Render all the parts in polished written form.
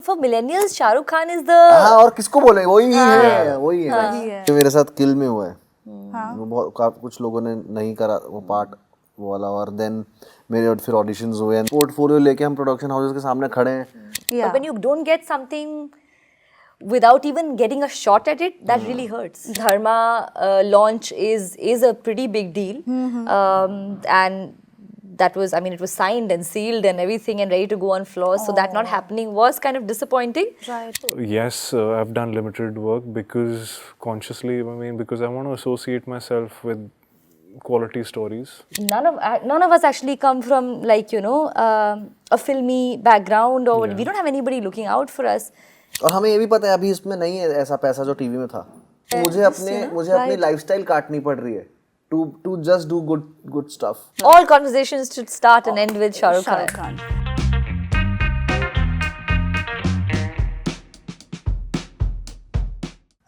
for millennials, Shah Rukh Khan is the. हाँ, और किसको बोले, वही है, वही है। वही है। ये मेरे साथ किल में हुआ है। हाँ। वो बहुत कुछ लोगों ने नहीं करा वो पार्ट वो वाला, और देन मेरे फिर ऑडिशंस हुए, पोर्टफोलियो लेके हम प्रोडक्शन हाउसेस के सामने खड़े हैं। But when you don't get something without even getting a shot at it, that really hurts. Dharma launch is a pretty big deal, and that was, I mean, it was signed and sealed and everything and ready to go on floors. So that not happening was kind of disappointing. Right. Yes, I've done limited work because consciously, I mean, because I want to associate myself with quality stories. None of us actually come from, like, you know, a filmy background, or we don't have anybody looking out for us. और हमें ये भी पता है अभी इसमें नहीं है ऐसा पैसा जो टीवी में था। मुझे अपनी लाइफस्टाइल काटनी पड़ रही है to just do good stuff. All conversations should start and end with Shah Rukh Khan.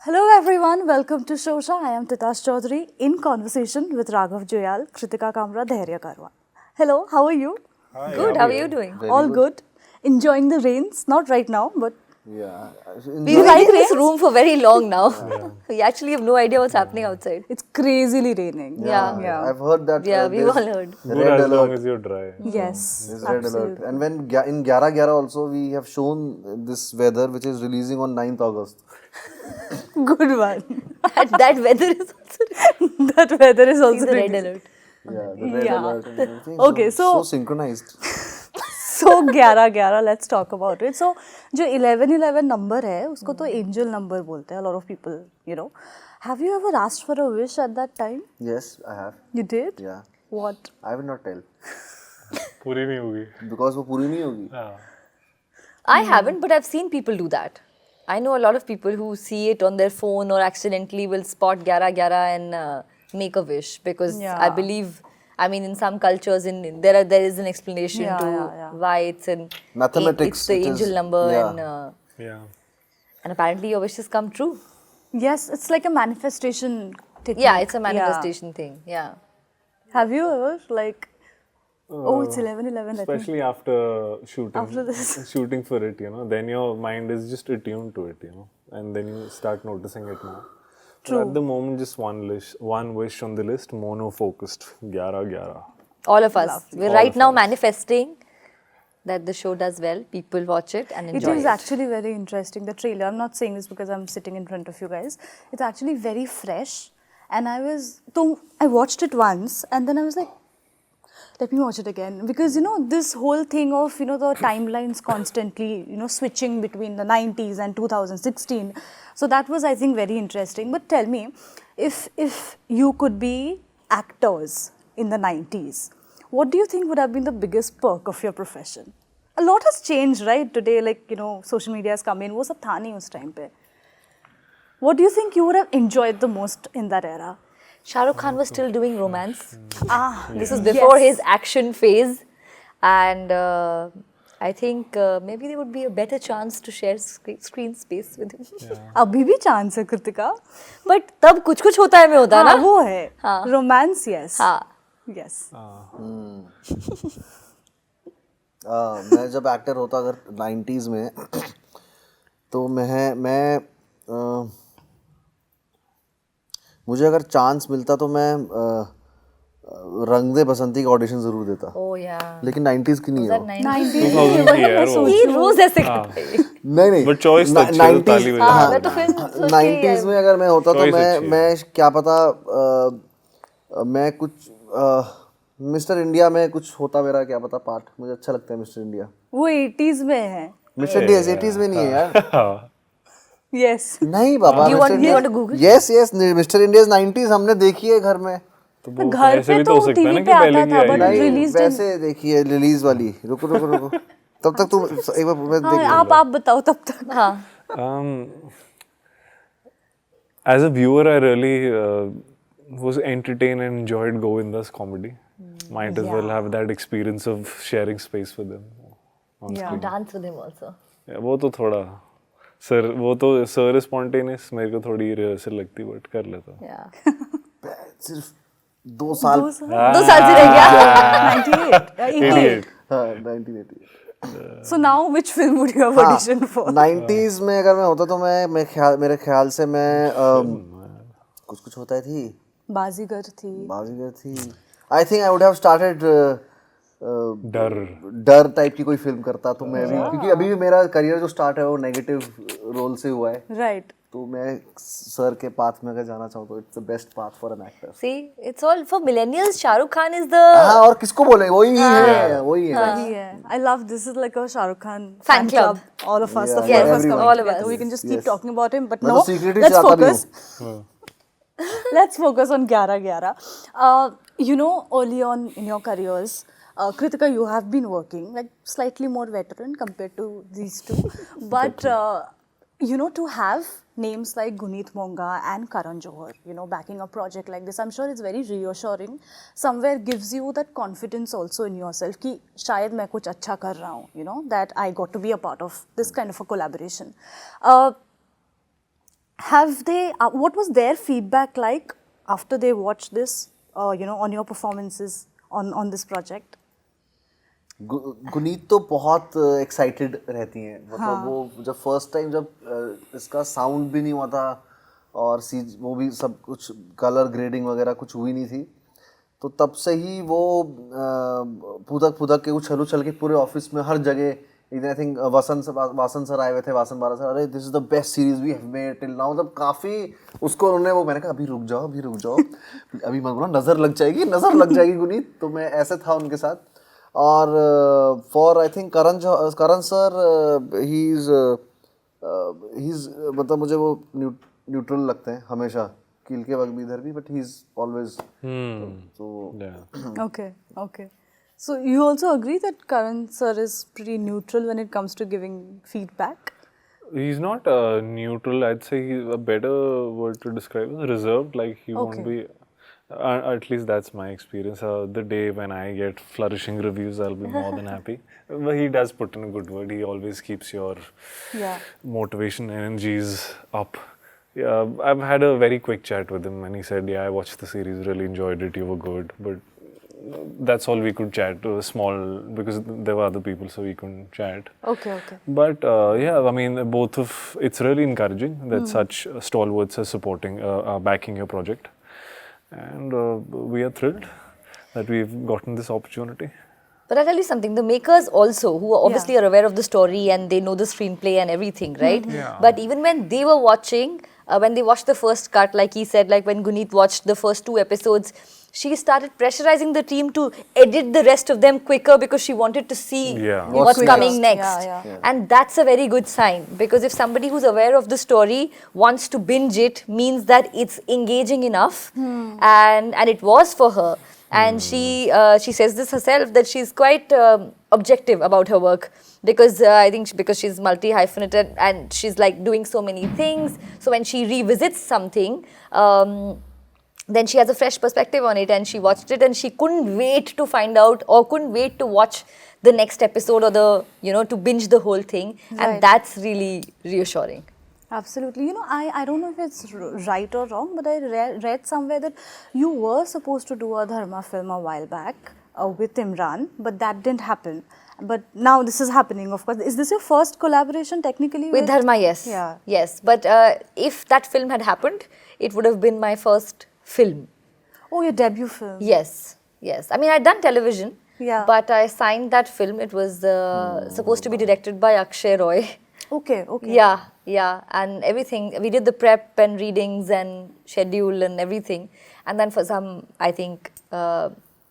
Hello everyone, welcome to Shosha. I am Titash Chaudhary in conversation with Raghav Joyal, Kritika Kamra, Dhairya Karwa. Hello, how are you? Hi, Good, how are you doing? All good. Enjoying the rains, not right now, but Yeah. We've been in this room for very long now. We actually have no idea what's happening outside. it's crazily raining. Yeah. I've heard that. Yeah, we've there's all heard. Good Red as long alert. as you're dry. Yes, There's red alert. absolutely. And when in 11-11 also we have shown this weather which is releasing on 9th August. Good one. That weather is also That weather is also the red really- alert. Yeah, the red Yeah. alert and everything. Okay, so so- synchronized. So 11-11, let's talk about it. So जो 11-11 number है उसको तो angel number बोलते हैं. A lot of people, you know. Have you ever asked for a wish at that time? Yes, I have. You did? Yeah. What? I will not tell पूरी नहीं होगी. because वो पूरी नहीं होगी. हाँ. I haven't, but I've seen people do that. I know a lot of people who see it on their phone or accidentally will spot 11-11 and make a wish, because Yeah. I believe, I mean, in some cultures, there is an explanation Yeah, to yeah. why it's an Mathematics, it's the it angel is- number, yeah. Yeah. and apparently your wishes come true. Yes, it's like a manifestation technique. Yeah, it's a manifestation thing. Yeah. Have you ever like, oh, it's 11-11. let me- Especially after shooting. After this. Shooting for it, you know, then your mind is just attuned to it, you know, and then you start noticing it more. True. But at the moment, just one wish on the list, mono-focused, 11-11. All of us. We're All right of now us. manifesting that the show does well, people watch it and It enjoy is it. actually very interesting. The trailer, I'm not saying this because I'm sitting in front of you guys. It's actually very fresh. And I watched it once and then I was like, let me watch it again. Because, you know, this whole thing of, you know, the timelines constantly, you know, switching between the 90s and 2016. So that was, I think, very interesting. But tell me, if you could be actors in the 90s, what do you think would have been the biggest perk of your profession? A lot has changed, right? Today, like, you know, social media has come in. वो सब था नहीं उस time पे. What do you think you would have enjoyed the most in that era? Shah Rukh Khan was still doing romance. This was Yes. before his action phase, and I think maybe there would be a better chance to share screen space with him. अभी भी chance है Kritika. But तब कुछ होता है में होता हाँ, ना. वो है. हाँ. Romance, yes. हाँ. Yes. मैं जब एक्टर होता अगर 90s में तो मैं मुझे अगर चांस मिलता तो मैं रंग दे बसंती का ऑडिशन जरूर देता. Oh yeah. लेकिन 90s की नहीं है वो. 90s 2000 की है वो. ये रोज ऐसे करता है. नहीं But choice तो अच्छी है, तो ताली बजा. हाँ, मैं तो फिर सोच के 90s में अगर मैं होता तो Choice अच्छी है. मैं क्या पता मैं कुछ मिस्टर इंडिया में कुछ होता मेरा क्या पता पार्ट. मुझे अच्छा लगता है मिस्टर इंडिया. वो 80s में है. मिस्टर इंडिया 80s में नहीं है यार. हाँ. Yes. नहीं बाबा. You want to Google? Yes mister India 90s हमने देखी है घर में. तो वो घर ऐसे पे भी तो हो सकता है टीवी ना पे कि पहले आता की था, आई but है. नहीं released in- वैसे देखिए रिलीज वाली. रुको तब तक तुम एक बार मैं हाँ, देख आप बताओ तब तक. हाँ. As a viewer, I really was entertained and enjoyed Govinda's comedy. Might as well have that experience of sharing space with him on Yeah. screen. Dance with him also. Yeah, वो तो थोड़ा सर स्पॉन्टेनियस मेरे को थोड़ी rehearsal लगती but कर लेता. Yeah. सिर्फ 2 साल. 2 साल से रह गया. 98. 88. 88. हाँ 1988. So now, which film would you have हाँ, auditioned for? 90s में अगर मैं होता तो मेरे ख्याल से मैं कुछ होता है थी बाजीगर थी. बाजीगर थी. I think I would have started डर. डर टाइप की कोई फिल्म करता तो मैं भी, क्योंकि अभी भी मेरा करियर जो स्टार्ट है वो नेगेटिव रोल से हुआ है, Right. तो मैं सर के पाथ में अगर जाना चाहूँ तो it's the best path for an actor. See, it's all for millennials. Shah Rukh Khan is the हाँ, और किसको बोले, वही है, वही है. Yeah, I love this. Is like a Shah Rukh Khan Fan club. All of us, Yeah, the yeah, four of us everyone. coming All of together. us. We can just keep Yes. talking about him, but मैं no. तो secretly Let's चाहता भी focus. Let's focus on 11-11. You know, early on in your careers, Kritika, you have been working like slightly more veteran compared to these two, but you know, to have names like Guneet Monga and Karan Johar, you know, backing a project like this, I'm sure it's very reassuring. Somewhere gives you that confidence also in yourself कि शायद मैं कुछ अच्छा कर रहा हूँ, you know, that I got to be a part of this kind of a collaboration. Have they? What was their feedback like after they watched this? You know, on your performances on this project. Guneet तो बहुत excited रहती हैं, मतलब वो जब first time जब इसका sound भी नहीं हुआ था और वो भी सब कुछ कलर ग्रेडिंग वगैरह कुछ हुई नहीं थी, तो तब से ही वो फुदक के उछल उछल के पूरे ऑफिस में हर जगह, आई थिंक वासन सर आए हुए थे, वासन बारा सर, अरे this is the best series we have made till now, मतलब काफ़ी उसको उन्होंने वो, मैंने कहा अभी रुक जाओ अभी मैं बोला नज़र लग जाएगी गुनीत, तो मैं ऐसे था उनके साथ. और for I think Karan sir, he is मतलब मुझे वो न्यूट्रल लगते हैं हमेशा, किल के वक्त भी इधर भी, but he is always. Okay. So you also agree that Karan sir is pretty neutral when it comes to giving feedback? He's not neutral. I'd say he's a better word to describe is reserved. Like he won't be. At least that's my experience. The day when I get flourishing reviews, I'll be more than happy. But he does put in a good word. He always keeps your motivation, energies up. Yeah, I've had a very quick chat with him, and he said, "Yeah, I watched the series, really enjoyed it. You were good." But that's all we could chat. Small, because there were other people, so we couldn't chat. Okay. But yeah, I mean, it's really encouraging that such stalwarts are supporting, backing your project. And we are thrilled that we've gotten this opportunity. But I'll tell you something, the makers also, who obviously are aware of the story and they know the screenplay and everything, right? Yeah. But even when they were watching, when they watched the first cut, like he said, like when Guneet watched the first 2 episodes, she started pressurizing the team to edit the rest of them quicker because she wanted to see what's coming next. Yeah. And that's a very good sign, because if somebody who's aware of the story wants to binge it, means that it's engaging enough. And it was for her. And she says this herself, that she's quite objective about her work, because I think because she's multi-hyphenated and she's like doing so many things. So when she revisits something, then she has a fresh perspective on it, and she watched it and she couldn't wait to find out, or couldn't wait to watch the next episode, or to binge the whole thing. Right. And that's really reassuring. Absolutely. You know, I don't know if it's right or wrong, but I read somewhere that you were supposed to do a Dharma film a while back with Imran, but that didn't happen. But now this is happening, of course. Is this your first collaboration technically? With Dharma, yes. Yeah. Yes. But if that film had happened, it would have been my first film. Oh, your debut film. Yes. I mean, I'd done television. Yeah. But I signed that film. It was supposed to be directed by Akshay Roy. Okay. Yeah. And everything. We did the prep and readings and schedule and everything. And then for some, I think,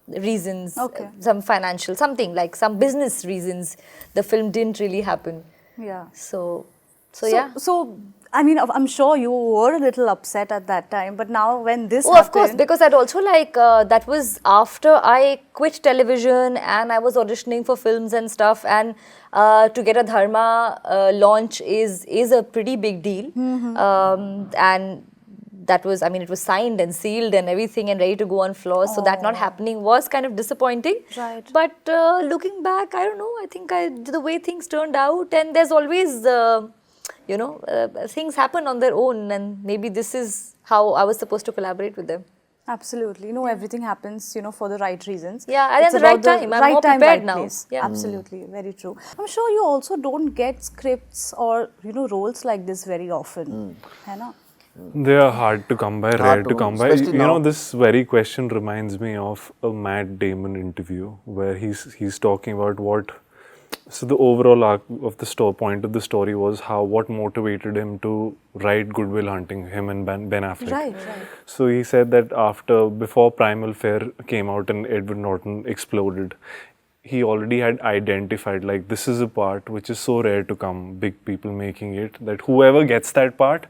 reasons, some financial, something like some business reasons, the film didn't really happen. Yeah. So yeah. So, I mean, I'm sure you were a little upset at that time, but now when this Oh, happened... of course, because I'd also that was after I quit television and I was auditioning for films and stuff, and to get a Dharma launch is a pretty big deal. And that was, I mean, it was signed and sealed and everything and ready to go on floors. So that not happening was kind of disappointing. Right. But looking back, I don't know, I think the way things turned out, and there's always... things happen on their own, and maybe this is how I was supposed to collaborate with them. Absolutely. No, everything happens, you know, for the right reasons. Yeah, and at It's the right about time. I'm more prepared right now. place. Yeah. Absolutely. Very true. I'm sure you also don't get scripts or, you know, roles like this very often. है ना? They are hard to come by, rare to come by. especially You know, now. this very question reminds me of a Matt Damon interview where he's talking about what. So the overall arc of the point of the story was what motivated him to write Good Will Hunting, him and Ben Affleck. Right, right. So he said that before Primal Fear came out and Edward Norton exploded, he already had identified like this is a part which is so rare to come, big people making it, that whoever gets that part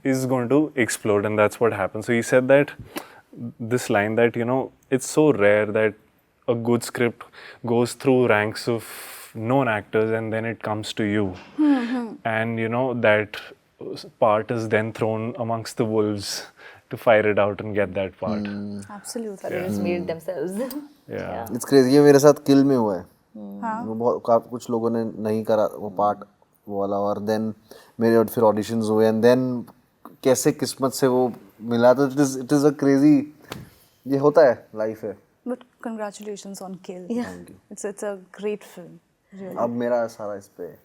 is going to explode, and that's what happened. So he said that this line that, you know, it's so rare that a good script goes through ranks of known actors and then it comes to you. And you know, that part is then thrown amongst the wolves to fight it out and get that part. Absolutely. They just made it themselves. Yeah. It's crazy, ये मेरे साथ किल में हुआ है। हाँ. वो कुछ लोगों ने नहीं करा वो पार्ट वो वाला, और देन मेरे फिर ऑडिशंस हुए एंड देन कैसे किस्मत से वो मिला, तो इट इज अ क्रेजी, ये होता है, लाइफ है। But congratulations on Kill. Yeah. It's a great film. Really. अब मेरा सारा इस पे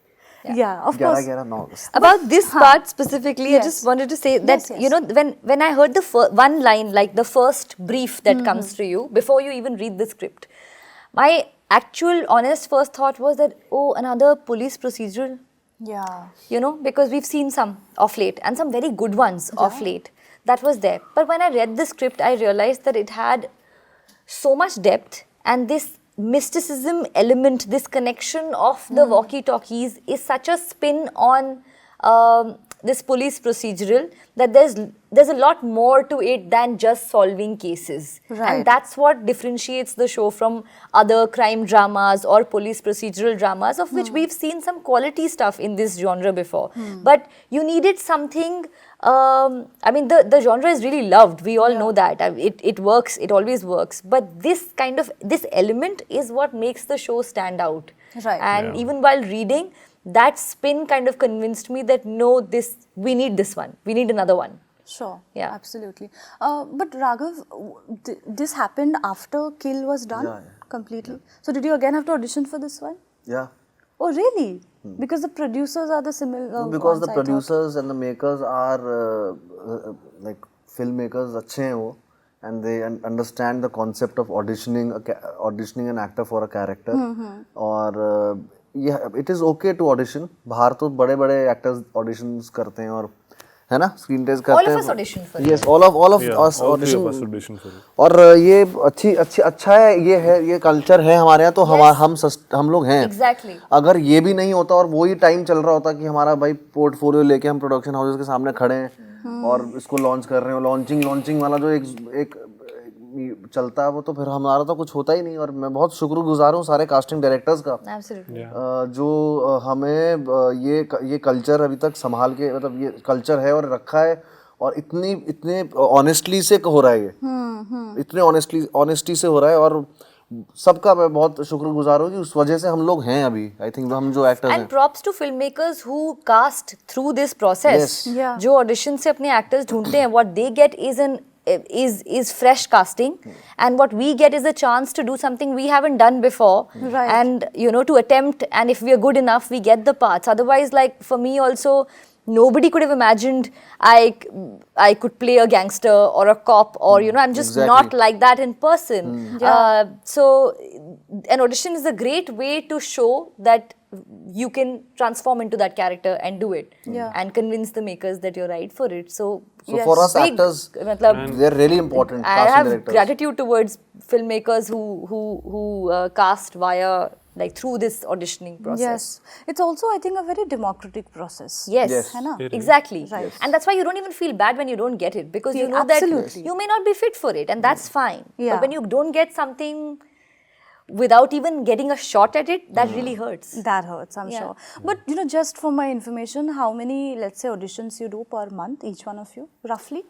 Yeah, of course. 11-9 About this part specifically, I Yes. just wanted to say that, Yes, you know, when I heard the one line, like the first brief that comes to you before you even read the script, my actual honest first thought was that, oh, another police procedural, Yeah. you know, because we've seen some of late and some very good ones of late. That was there. But when I read the script, I realized that it had so much depth, and this mysticism element, this connection of the walkie-talkies is such a spin on this police procedural that there's a lot more to it than just solving cases. Right. And that's what differentiates the show from other crime dramas or police procedural dramas, of which we've seen some quality stuff in this genre before. But you needed something. I mean, the genre is really loved. We all know that. It works. It always works. But this element is what makes the show stand out. Right. And even while reading, that spin kind of convinced me that no, we need this one. We need another one. Sure. Yeah. Absolutely. But Raghav, this happened after Kill was done completely. So did you again have to audition for this one? या Oh, really? Because the producers are the similar. Because ones, the I thought. Producers and the makers are like film makers अच्छे हैं वो, and they understand the concept of auditioning an actor for a character. और it is okay to audition. बाहर तो बड़े बड़े actors auditions करते हैं, और है ना, स्क्रीन टेस्ट करते हैं। All of us audition for it. Yes, all of Yeah, us all three of audition. us audition for it. और ये अच्छा है, ये कल्चर है हमारे यहाँ, तो हम लोग हैं। Exactली। अगर ये भी नहीं होता और वही टाइम चल रहा होता कि हमारा भाई पोर्टफोलियो लेके हम प्रोडक्शन हाउसेस के सामने खड़े हैं और इसको लॉन्च कर रहे हैं, लॉन्चिंग वाला जो एक चलता है, वो तो फिर हमारा तो कुछ होता ही नहीं। और मैं बहुत शुक्रगुजार हूँ सारे कास्टिंग डायरेक्टर्स का, Absolutely. जो हमें ये कल्चर अभी तक संभाल के, मतलब ये कल्चर है और रखा है, और इतने ऑनेस्टली से हो रहा है ये, इतने ऑनेस्टी से हो रहा है, और सबका मैं बहुत शुक्रगुजार हूँ कि उस वजह से हम लोग हैं अभी। आई थिंक हम जो एक्टर्स हैं। And props to filmmakers who cast through this process. Yes. Yeah. जो audition से अपने actors ढूंढते हैं, what they get is fresh casting, and what we get is a chance to do something we haven't done before. Right. And you know, to attempt, and if we are good enough, we get the parts. Otherwise, like for me also, nobody could have imagined I could play a gangster or a cop, or you know, I'm just Exactly. not like that in person. So an audition is a great way to show that you can transform into that character and do it, and convince the makers that you're right for it. So for us big, actors, matlab, they're really important. I casting have directors. gratitude towards filmmakers who cast via like through this auditioning process. Yes. It's also, I think, a very democratic process. Yes, Yes. है ना? exactly. Right. And that's why you don't even feel bad when you don't get it, because you Yeah, know absolutely. that you may not be fit for it, and that's fine. Yeah. But when you don't get something without even getting a shot at it, that really hurts. That hurts, I'm Yeah. sure. But, you know, just for my information, how many, let's say, auditions you do per month, each one of you, roughly?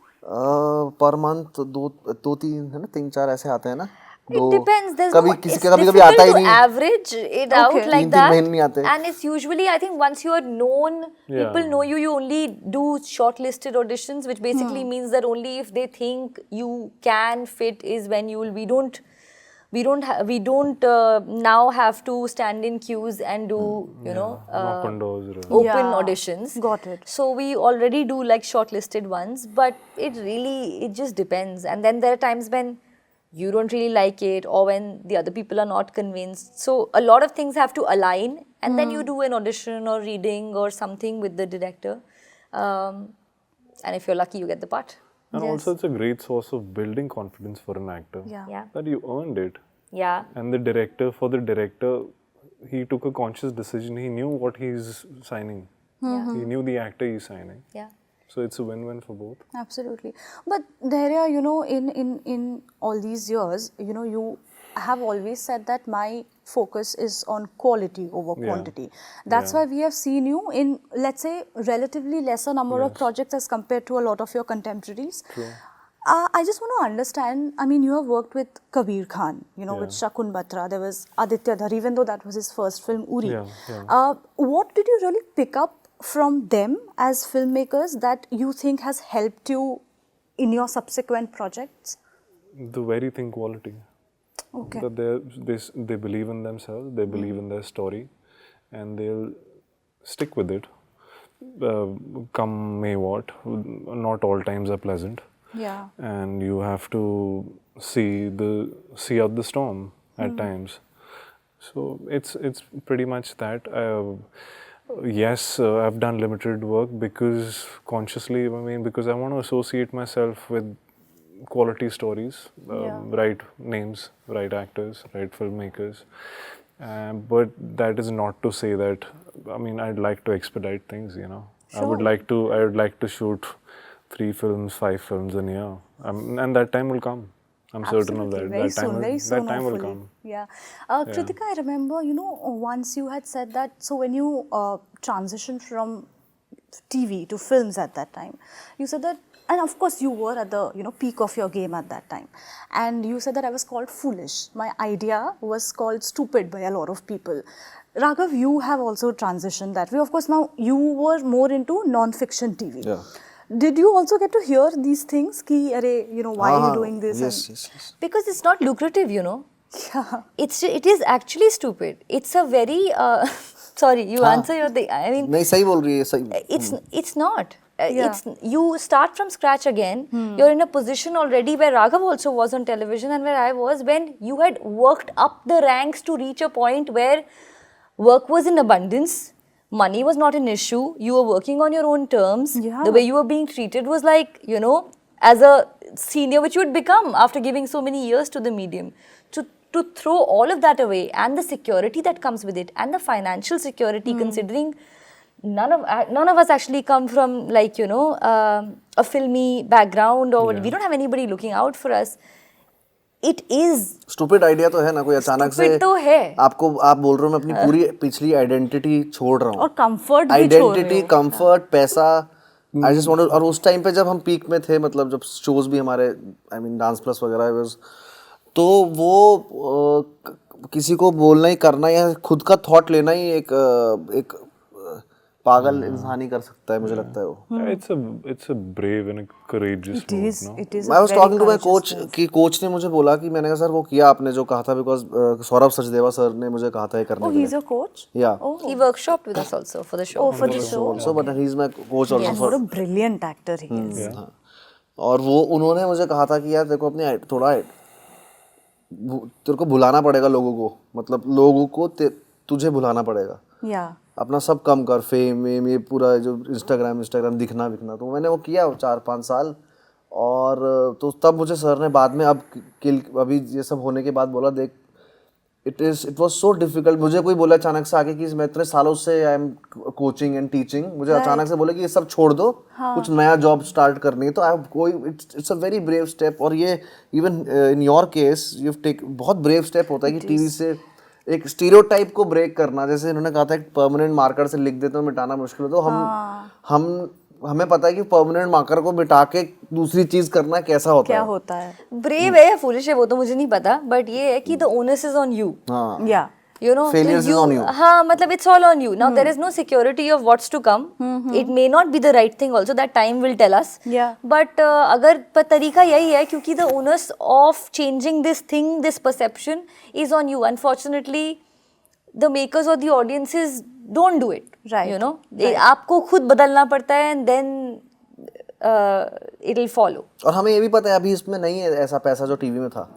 Per month दो तीन है ना, 3-4 ऐसे आते हैं ना। It depends. There's कभी no, किसी it's का कभी आता ही difficult to नहीं average it out Okay. like 3 that. महीने नहीं आते And it's usually, I think, once you are known, people Yeah. know you. You only do shortlisted auditions, which basically means that only if they think you can fit is when you will. We don't now have to stand in queues and do knock on doors. Right? open Yeah, auditions. got it. So we already do like shortlisted ones, but it just depends. And then there are times when you don't really like it, or when the other people are not convinced. So a lot of things have to align, and then you do an audition or reading or something with the director. And if you're lucky, you get the part. And also, it's a great source of building confidence for an actor. Yeah. Yeah. That you earned it. Yeah. And the director, he took a conscious decision. He knew what he's signing. He knew the actor he's signing. Yeah. So it's a win-win for both. Absolutely. But Dhairya, you know, in all these years, you know, you have always said that my focus is on quality over Yeah. quantity. That's Yeah. why we have seen you in, let's say, relatively lesser number of Yes. projects as compared to a lot of your contemporaries. True. I just want to understand, I mean, you have worked with Kabir Khan, you know, with Yeah. Shakun Batra, there was Aditya Dhar, even though that was his first film, Uri. Yeah. What did you really pick up from them as filmmakers that you think has helped you in your subsequent projects? The very thing quality. Okay. That they believe in themselves, they believe in their story, and they'll stick with it. Come may what, not all times are pleasant. Yeah. And you have to see out the storm at times. So it's pretty much that. Yes, I've done limited work because consciously, because I want to associate myself with quality stories, Yeah. right names, right actors, right filmmakers. But that is not to say that, I'd like to expedite things, you know. I would like to shoot 3 films, 5 films in a year. And that time will come. I'm certain of that. Very soon, very soon, that time will hopefully. come. Yeah. Kritika, I remember, you know, once you had said that, so when you transitioned from TV to films at that time, you said that, and of course you were at the, you know, peak of your game at that time. And you said that I was called foolish. My idea was called stupid by a lot of people. Raghav, you have also transitioned that way. Of course, now you were more into non-fiction TV. Yeah. Did you also get to hear these things? Ki, Arey, you know, why are you doing this? Yes, And- yes. Because it's not lucrative, you know. Yeah. It is actually stupid. It's a very sorry, you answer your thing. I mean, नहीं सही बोल रही है सही it's not. Yeah. It's you start from scratch again. You're in a position already where Raghav also was on television and where I was, when you had worked up the ranks to reach a point where work was in abundance, money was not an issue, you were working on your own terms. Yeah. The way you were being treated was like, you know, as a senior, which you had become after giving so many years to the medium. To throw all of that away, and the security that comes with it, and the financial security, considering none of us actually come from, like, you know, a filmy background, or we don't have anybody looking out for us. It is stupid idea तो है ना, कोई अचानक से stupid तो है. आपको आप बोल रहे हो मैं अपनी पूरी पिछली आइडेंटिटी छोड़ रहा हूँ और comfort भी छोड़ रहे आइडेंटिटी हो. कंफर्ट पैसा आई जस्ट वांट, और उस टाइम पे जब हम पीक में थे, मतलब जब शोज भी हमारे डांस प्लस वगैरह वाज, तो वो किसी को बोलना ही करना या खुद का थॉट लेना ही एक पागल इंसान ही कर सकता है, मुझे लगता है वो. It's a brave and a courageous It move, is. no? It is. I a was very talking to my courageous coach move. कि कोच ने मुझे बोला कि मैंने कहा सर वो किया आपने जो कहा था, बिकॉज सौरभ सचदेवा सर ने मुझे कहा था ये करने Oh, के he's लिए. your coach? Yeah. Oh, he workshopped with us also for the show. oh for the show. Also, but he's my coach also And for. what a brilliant actor he is. Yeah. और वो उन्होंने मुझे कहा था कि यार देखो अपने थोड़ा तेरे को भुलाना पड़ेगा लोगों को, मतलब लोगों को तुझे भुलाना पड़ेगा, Yeah. अपना सब कम कर, फेम ये पूरा जो इंस्टाग्राम दिखना. तो मैंने वो किया 4-5 साल, और तो तब मुझे सर ने बाद में अभी ये सब होने के बाद बोला देख इट वाज सो डिफिकल्ट. मुझे कोई बोला अचानक से आके कि मैं इतने सालों से I am coaching and teaching, मुझे अचानक से बोले कि ये सब छोड़ दो, कुछ नया जॉब स्टार्ट करनी है, तो it's a very brave step. और ये even in your case you take बहुत ब्रेव स्टेप होता है कि टीवी से एक स्टीरियोटाइप को ब्रेक करना. जैसे इन्होंने कहा था एक परमानेंट मार्कर से लिख देते हो मिटाना मुश्किल हो, तो हम हमें पता है कि परमानेंट मार्कर को बिठा के दूसरी चीज करना कैसा होता क्या है। होता है? ब्रेव है या फूलिश है वो तो मुझे नहीं पता, बट ये है कि the onus is on you, हाँ, Yeah. you know, Failures is on you. हाँ मतलब it's all on you. Now there is no security of what's to come. It may not be the right thing also, that time will tell us. Yeah. But अगर तरीका यही है क्योंकि the onus of changing this thing, this perception is on you. Unfortunately, the makers or the audiences don't do it. Right. You know, आपको खुद बदलना पड़ता है and then it'll follow. और हमें ये भी पता है अभी इसमें नहीं है ऐसा पैसा जो टीवी में था,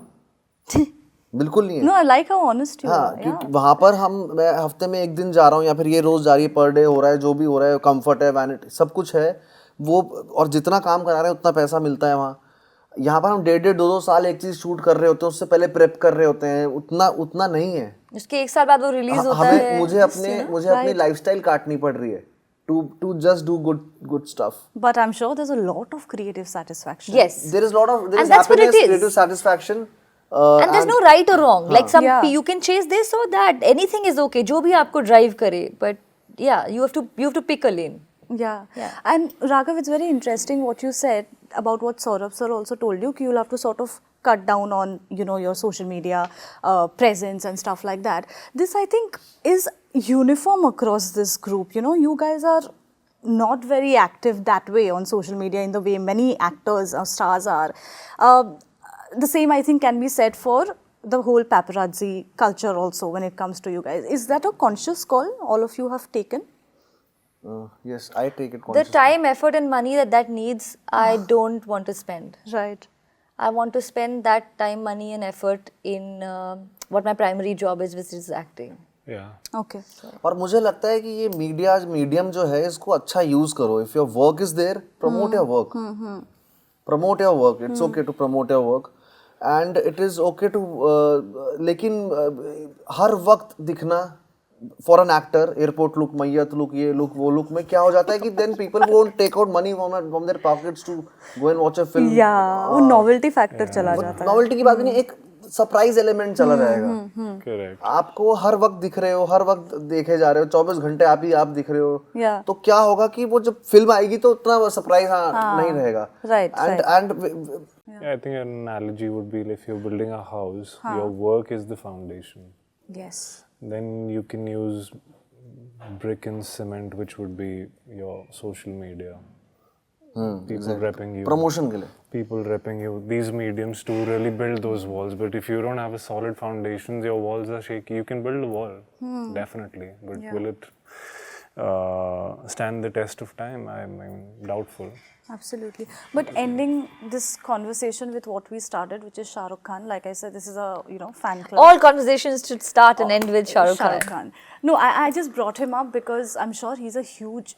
बिल्कुल नहीं है। No, I like how honest you हाँ, are. क्योंकि वहां पर मैं हफ्ते में एक दिन जा रहा हूँ या फिर ये रोज जा रही है, पर डे हो रहा है, जो भी हो रहा है, कंफर्ट है, वैनिटी, सब कुछ है वो, और जितना काम करा रहे हैं उतना पैसा मिलता है वहाँ। यहाँ पर हम 1.5-2 साल एक चीज शूट कर रहे होते हैं, उससे पहले प्रेप कर रहे होते हैं, उतना नहीं है। उसके 1 साल बाद वो रिलीज होता हमें है। मुझे अपनी लाइफस्टाइल काटनी पड़ रही है to just do good stuff. But I'm sure there's a lot of creative satisfaction. Yes. There is And that's what it happiness, is. creative satisfaction. And there's no right or wrong. Like some Yeah. you can chase this or that. Anything is okay. जो भी आपको drive करे. But yeah, you have to pick a lane. Yeah. Yeah. And Raghav, it's very interesting what you said about what Saurabh sir also told you. You'll have to sort of cut down on, you know, your social media presence and stuff like that. This, I think, is uniform across this group. You know, you guys are not very active that way on social media in the way many actors or stars are. The same, I think, can be said for the whole paparazzi culture also when it comes to you guys. Is that a conscious call all of you have taken? Yes, I take it The consciously. time, effort, and money that needs, I don't want to spend. Right. I want to spend that time, money, and effort in what my primary job is, which is acting. Yeah. Okay. और मुझे लगता है कि ये medium जो है इसको अच्छा यूज करो। If your work is there, promote your work, promote your work. It's okay to promote your work and it is okay to, लेकिन हर वक्त दिखना for an actor, airport look, मैयत लुक, ये लुक, वो लुक में क्या हो जाता है कि then people won't take out money from their pockets to go and watch a film. Yeah, वो novelty factor चला जाता है. नॉवेल्टी की बात भी नहीं, एक सरप्राइज एलिमेंट चला जाएगा। Correct. आपको हर वक्त दिख रहे हो, हर वक्त देखे जा रहे हो, 24 घंटे आप दिख रहे हो। Yeah. तो क्या होगा कि वो जब फिल्म आएगी तो उतना सरप्राइज नहीं रहेगा। Right, and Yeah, I think an analogy would be if you're building a house, your work is the foundation. Yes. Then you can use brick and cement, which would be your social media. People repping you. Promotion के लिए People repping you. These mediums to really build those walls. But if you don't have a solid foundation, your walls are shaky. You can build a wall, definitely. But will it stand the test of time? I'm doubtful. Absolutely. But ending this conversation with what we started, which is Shah Rukh Khan, like I said, this is a, you know, fan club. All conversations should start and end with Shah Rukh Khan. No, I just brought him up because I'm sure he's a huge,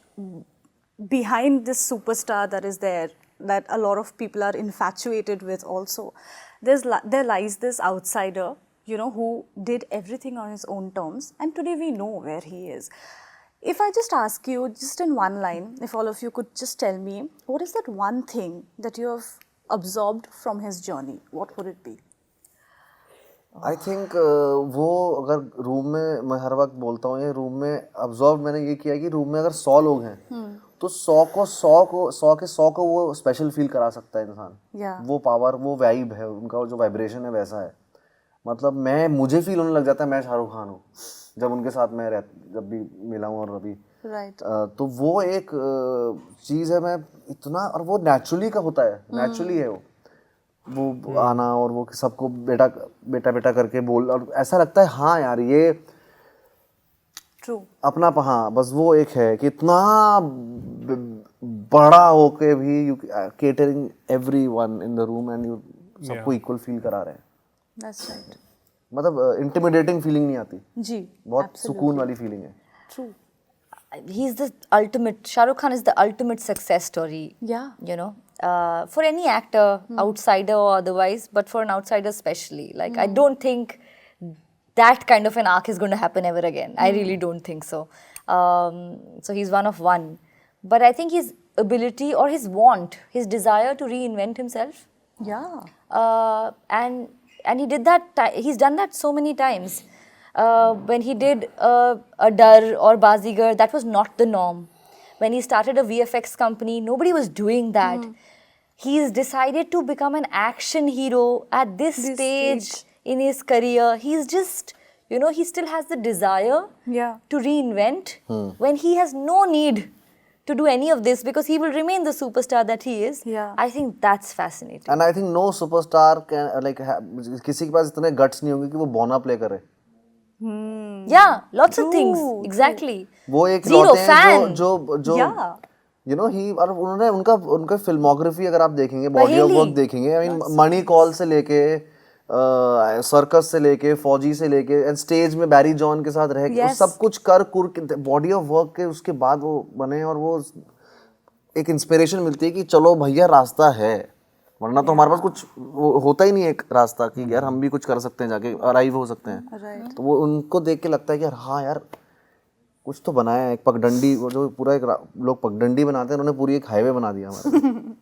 behind this superstar that is there, that a lot of people are infatuated with also. There lies this outsider, you know, who did everything on his own terms, and today we know where he is. If I just ask you, just in one line, if all of you could just tell me, what is that one thing that you have absorbed from his journey? What would it be? I think वो अगर room में, मैं हर वक्त बोलता हूँ ये, room में observe मैंने ये किया कि रूम में अगर 100 लोग हैं तो 100 के 100 को वो स्पेशल फील करा सकता है इंसान। Yeah. वो पावर, वो वाइब है उनका, जो वाइब्रेशन है वैसा है। मतलब मुझे फील होने लग जाता है मैं शाहरुख खान हूँ जब उनके साथ मैं जब भी मिला हूँ। और अभी Right. तो वो एक चीज़ है, मैं इतना, और वो नेचुरली का होता है, नेचुरली है वो आना, और वो सबको बेटा बेटा बेटा करके बोल, और ऐसा लगता है हाँ यार ये True. अपना, हाँ बस वो एक है कि इतना बड़ा होके भी you catering everyone in the room and you सबको इक्वल फील करा रहे हैं। That's right. मतलब इंटिमिडेटिंग फीलिंग नहीं आती, जी, बहुत सुकून वाली फीलिंग है। True. He's the ultimate, Shah Rukh Khan is the ultimate success story. Yeah. You know, for any actor, outsider or otherwise, but for an outsider especially. Like, I don't think that kind of an arc is going to happen ever again. I really don't think so. So he's one of one. But I think his ability or his want, his desire to reinvent himself, Yeah. and he did that. He's done that so many times. When he did a Dar or Bazigar, that was not the norm. when he started a VFX company, nobody was doing that. He's decided to become an action hero at this stage in his career. He's just, you know, he still has the desire Yeah. to reinvent when he has no need to do any of this because he will remain the superstar that he is. Yeah. I think that's fascinating. And I think no superstar can like किसी के पास इतने guts नहीं होंगे कि वो बोना play करे. Yeah, lots of things. Exactly. वो एक Zero लौटे हैं fan. जो Yeah. you know he और उन्होंने उनका फिल्मोग्राफी अगर आप देखेंगे बॉडी ऑफ वर्क देखेंगे आई मीन मनी कॉल से लेके सर्कस से लेके फौजी से लेके एंड स्टेज में बैरी जॉन के साथ रह के वो सब कुछ कर बॉडी ऑफ वर्क के उसके बाद वो बने और वो एक इंस्पिरेशन मिलती है कि चलो भैया रास्ता है वरना तो हमारे पास कुछ होता ही नहीं एक रास्ता कि यार हम भी कुछ कर सकते हैं जाके अराइव हो सकते हैं तो वो उनको देख के लगता है कि यार हाँ यार कुछ तो बनाया है एक पगडंडी वो जो पूरा एक लोग पगडंडी बनाते हैं उन्होंने पूरी एक हाईवे बना दिया हमारे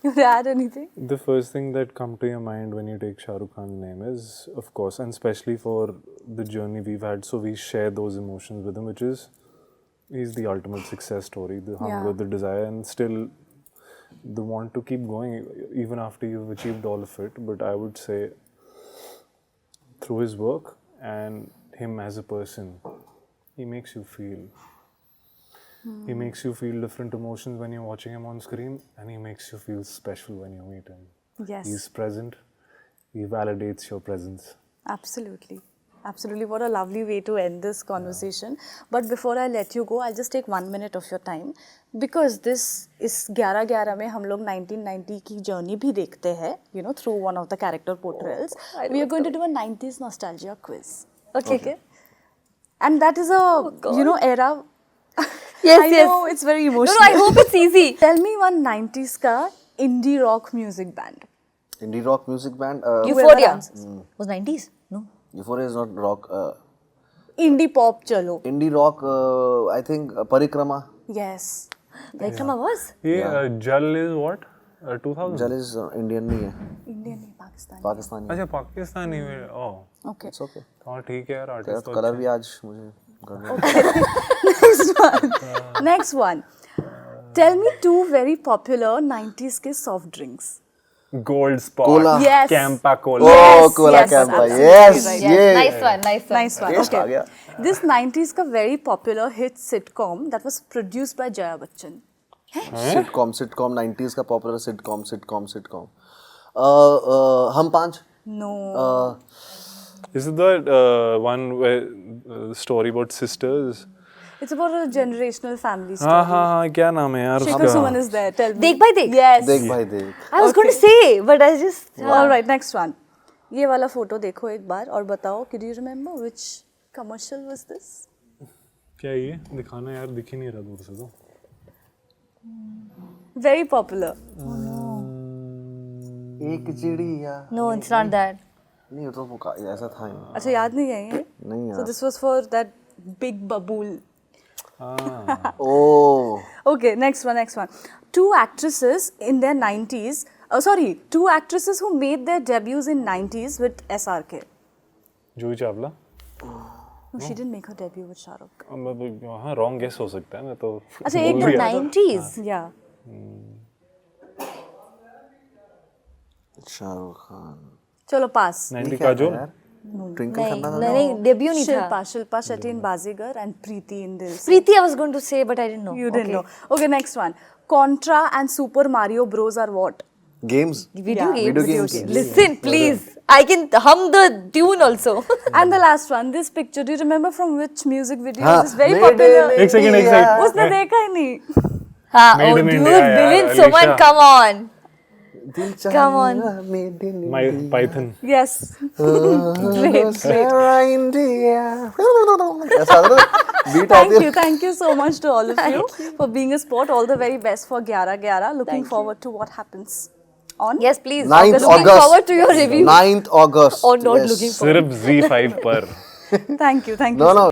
You want to add anything? The first thing that come to your mind when you take Shah Rukh Khan's name is, of course, and especially for the journey we've had, so we share those emotions with him, which is, he's the ultimate success story, the hunger, the desire, and still the want to keep going even after you've achieved all of it. But I would say, through his work and him as a person, he makes you feel. He makes you feel different emotions when you're watching him on screen, and he makes you feel special when you meet him. Yes. He's present. He validates your presence. Absolutely. Absolutely. What a lovely way to end this conversation. But before I let you go, I'll just take 1 minute of your time. Because this is 11-11 में हम लोग 1990 की journey भी देखते हैं, you know, through one of the character portrayals. We are going to do a 90s nostalgia quiz. Okay. And that is a, you know, era. Yes, I know, it's very emotional. No, I hope it's easy. Tell me one 90s का indie rock music band. Indie rock music band. Euphoria. Was 90s? No. Euphoria is not rock. Indie pop चलो. Indie rock, I think Parikrama. Yes. Parikrama was? Yeah, Jal is what? 2000? Jal is Indian नहीं है. Indian नहीं, Pakistani. Pakistani. अच्छा पाकिस्तानी में oh Okay. It's okay. हाँ ठीक है यार तेरा आर्टिस्ट तो कलर भी आज मुझे Next one. Tell me two very popular 90s के soft drinks. Gold Spot, Cola. Yes. Campa Cola. Oh, Cola yes, Campa. absolutely Yes, right. yeah. Nice one. Nice one. Taste आ Okay. गया. This 90s का very popular hit sitcom that was produced by Jaya Bachchan. Sitcom 90s का popular sitcom. हम पांच. No. Is it the one where story about sisters? It's about a generational family story. हाँ क्या नाम है यार Shekhar Suman is there. Tell me. Dekh Bhai Dekh. Yes. देख भाई देख. I was going to say, but I just. All right. Next one. ये वाला फोटो देखो एक बार और बताओ. Could you remember which commercial was this? क्या ये दिखाना यार दिख ही नहीं रहा दूर से तो Very popular. एक चिड़िया. No, it's not that. नहीं वो तो ऐसा था ही. अच्छा याद नहीं है ये? नहीं यार. So this was for that big babool. Oh. Okay, next one. Two actresses in their 90s. Two actresses who made their debuts in 90s with SRK. Juhi Chawla No, she didn't make her debut with Shah Rukh. हाँ wrong guess हो सकता है मैं तो अच्छा एक बोल दिया। 90s. Yeah. शाहरुख खान. चलो पास. 90 का जो ट्विंकल खन्ना था. नहीं, debut नहीं था. Shilpa Shetty in Bazigar and Preeti in Dil Se. Preeti I was going to say, but I didn't know. You didn't know. Okay, next one. Contra and Super Mario Bros are what? Games. Video games. Video games. Listen, please. I can hum the tune also. And the last one, this picture, do you remember from which music video? हाँ, This is very मेरे popular. एक second उसने देखा ही नहीं. हाँ, Made oh in dude, India, yeah, Bilin Alisha. Suman, come on. दिल Come on. My Python Yes. Great. ऐसा था बीट आती है. Thank you so much to all of you for being a sport. All the very best for 11-11. Looking forward to what happens on. Yes, please. 9th Looking August. forward to your review. 9th August. Or not Yes. looking forward. सिर्फ Z5 पर Thank you. No.